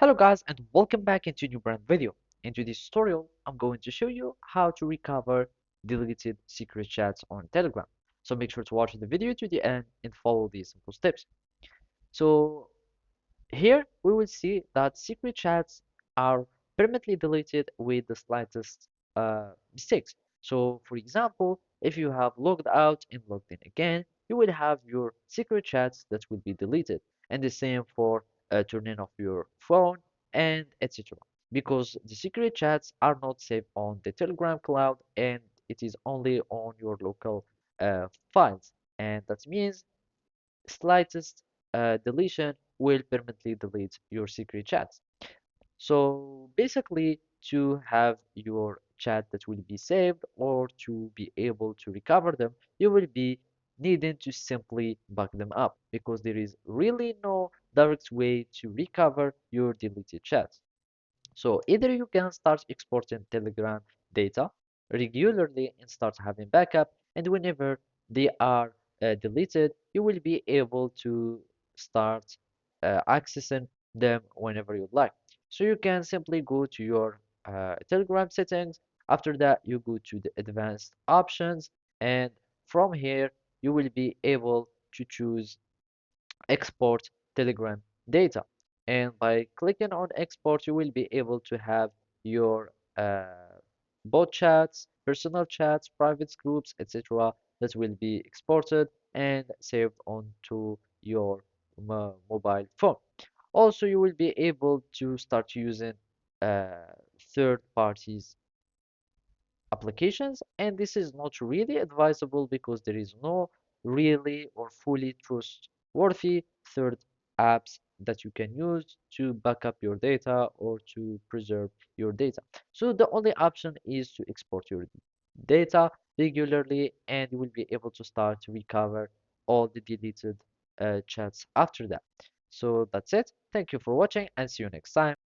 Hello guys and welcome back into a new brand video. In today's tutorial, I'm going to show you how to recover deleted secret chats on Telegram. So make sure to watch the video to the end and follow these simple steps. So here we will see that secret chats are permanently deleted with the slightest mistakes. So for example, if you have logged out and logged in again, you will have your secret chats that will be deleted. And the same for turning off your phone and etc. Because the secret chats are not saved on the Telegram cloud and it is only on your local files. And that means slightest deletion will permanently delete your secret chats. So basically, to have your chat that will be saved or to be able to recover them, you will be needing to simply back them up because there is really no direct way to recover your deleted chats. So either you can start exporting Telegram data regularly and start having backup, and whenever they are deleted, you will be able to start accessing them whenever you like. So you can simply go to your Telegram settings. After that, you go to the advanced options, and from here, you will be able to choose export Telegram data. And by clicking on export, you will be able to have your bot chats, personal chats, private groups, etc. that will be exported and saved onto your mobile phone. Also, you will be able to start using uh, third parties applications, and this is not really advisable because there is no really or fully trustworthy third apps that you can use to back up your data or to preserve your data. So the only option is to export your data regularly and you will be able to start to recover all the deleted chats after that. So that's it. Thank you for watching and see you next time.